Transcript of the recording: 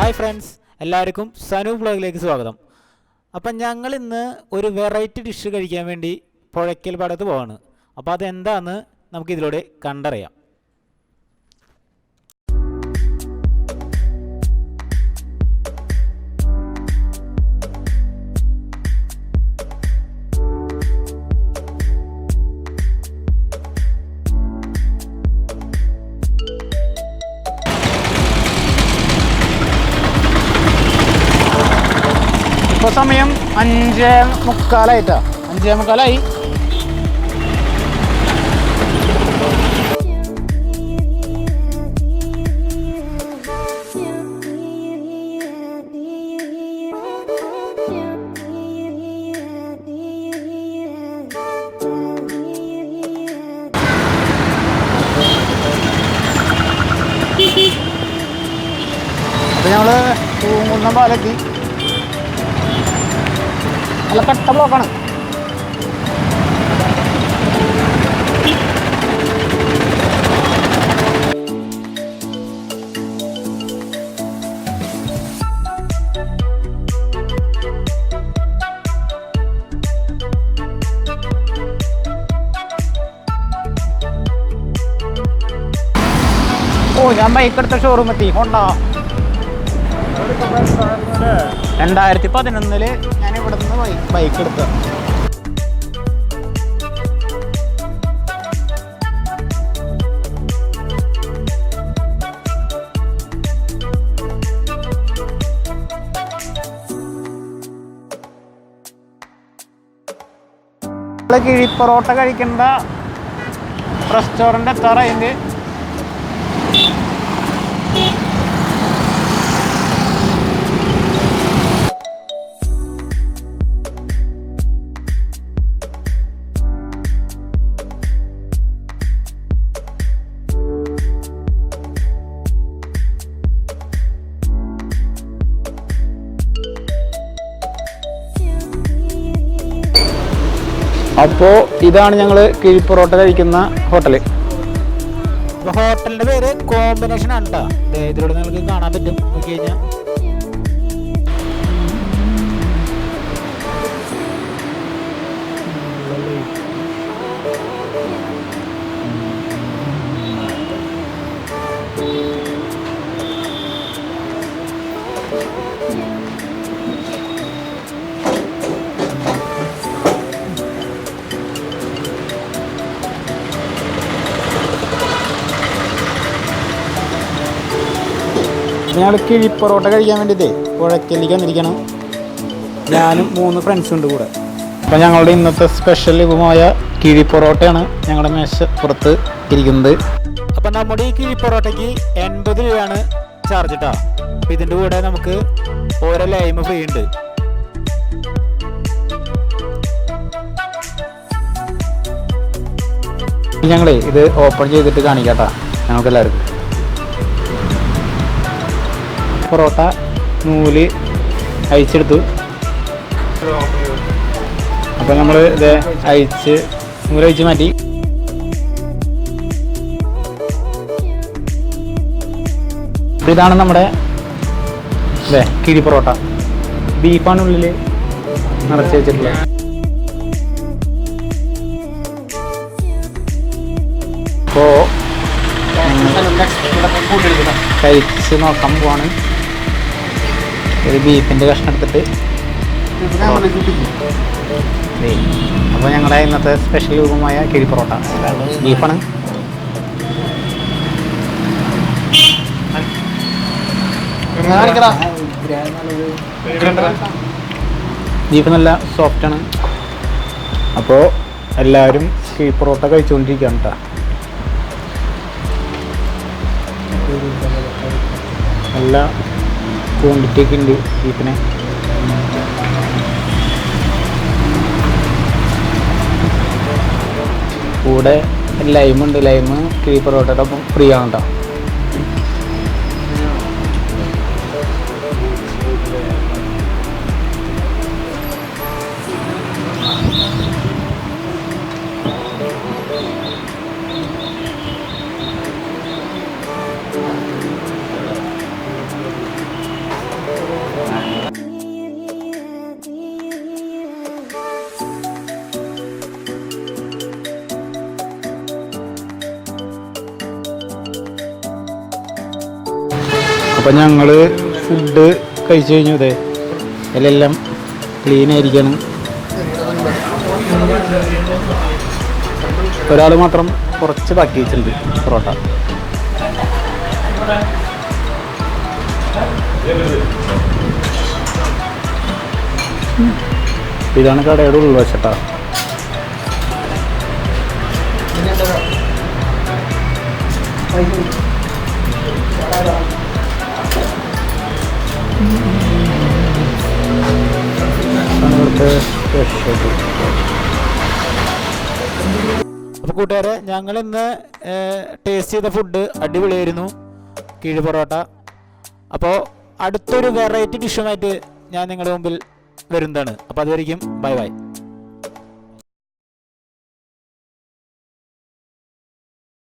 Hi friends, എല്ലാവർക്കും സനു വ്ളോഗിലേക്ക് സ്വാഗതം. അപ്പം ഞങ്ങൾ ഇന്ന് ഒരു വെറൈറ്റി ഡിഷ് കഴിക്കാൻ വേണ്ടി പുഴയ്ക്കൽ പാടത്ത് പോവാണ്. അപ്പോൾ അതെന്താണെന്ന് നമുക്കിതിലൂടെ കണ്ടറിയാം. ഇപ്പോൾ സമയം 5:45 5:45. അപ്പോൾ ഞങ്ങൾ തൂങ്ങുന്ന പാലെത്തി. നല്ല കട്ട ബ്ലോക്കാണ്. ഞാൻ ബൈക്ക് എടുത്ത ഷോറൂം എത്തി. ഹോണ്ട 2011 ഞാൻ ഇവിടെ നിന്ന് ബൈക്ക് എടുത്ത. കിഴിപ്പൊറോട്ട കഴിക്കേണ്ട റെസ്റ്റോറൻ്റ് എത്താറായിട്ട്. അപ്പോൾ ഇതാണ് ഞങ്ങൾ കിഴിപ്പൊറോട്ട കഴിക്കുന്ന ഹോട്ടൽ. ഹോട്ടലിൻ്റെ പേര് കോമ്പിനേഷൻ ആണ് കേട്ടോ. ഇതിലൂടെ നിങ്ങൾക്ക് കാണാൻ പറ്റും. നോക്കി കഴിഞ്ഞാൽ ഞങ്ങൾ കിഴിപ്പൊറോട്ട കഴിക്കാൻ വേണ്ടിയിട്ടേ പുഴയ്ക്കലേക്ക് വന്നിരിക്കണം. ഞാനും 3 ഫ്രണ്ട്സും ഉണ്ട് കൂടെ. അപ്പോൾ ഞങ്ങളുടെ ഇന്നത്തെ സ്പെഷ്യൽ വിഭവമായ കിഴിപ്പൊറോട്ടയാണ് ഞങ്ങളുടെ മേശപ്പുറത്ത് ഇരിക്കുന്നത്. അപ്പം നമ്മുടെ ഈ കിഴിപ്പൊറോട്ടയ്ക്ക് 80 രൂപയാണ് ചാർജ് കേട്ടോ. അപ്പം ഇതിൻ്റെ കൂടെ നമുക്ക് ഓരോ ലൈമ് ഫ്രീ ഉണ്ട്. ഞങ്ങളേ ഇത് ഓപ്പൺ ചെയ്തിട്ട് കാണിക്കാം കേട്ടോ ഞങ്ങൾക്ക് എല്ലാവർക്കും. പൊറോട്ട നൂല് അയച്ചെടുത്തു. അപ്പോൾ നമ്മൾ ഇത് നൂലഴിച്ച് മാറ്റി. ഇതാണ് നമ്മുടെ കിഴി പൊറോട്ട. ബീഫാണ് ഉള്ളിൽ നിറച്ച് വെച്ചിട്ടുള്ളത്. അപ്പോൾ കഴിച്ച് നോക്കാൻ പോവാണ്. ഒരു ബീഫിൻ്റെ കഷ്ണം എടുത്തിട്ട്. അപ്പോൾ ഞങ്ങളുടെ ഇന്നത്തെ സ്പെഷ്യൽ രൂപമായ കിഴി പൊറോട്ട ബീഫാണ്. ബീഫ് നല്ല സോഫ്റ്റാണ്. അപ്പോൾ എല്ലാവരും കിഴി പൊറോട്ട കഴിച്ചുകൊണ്ടിരിക്കുകയാണ് കേട്ടോ. നല്ല ക്വാണ്ടിറ്റി ഒക്കെ ഉണ്ട് ബീഫിന്. കൂടെ ലൈമുണ്ട്. ലൈമ് കിഴി പൊറോട്ടയുടെ ഒപ്പം ഫ്രീ ആണ് കേട്ടോ. അപ്പം ഞങ്ങൾ ഫുഡ് കഴിച്ചു കഴിഞ്ഞു. ഇതേ അതിലെല്ലാം ക്ലീൻ ആയിരിക്കണം. ഒരാൾ മാത്രം കുറച്ച് ബാക്കി വെച്ചിട്ടുണ്ട് പൊറോട്ട. ഇതാണ് കടയുടെ ഉൾവശട്ടാ. അപ്പോൾ കൂട്ടുകാരെ, ഞങ്ങളിന്ന് ടേസ്റ്റ് ചെയ്ത ഫുഡ് അടിപൊളിയായിരുന്നു, കിഴി പൊറോട്ട. അപ്പോൾ അടുത്തൊരു വെറൈറ്റി ഡിഷുമായിട്ട് ഞാൻ നിങ്ങളുടെ മുമ്പിൽ വരുന്നതാണ്. അപ്പോൾ അതുവരെയും ബൈ ബൈ.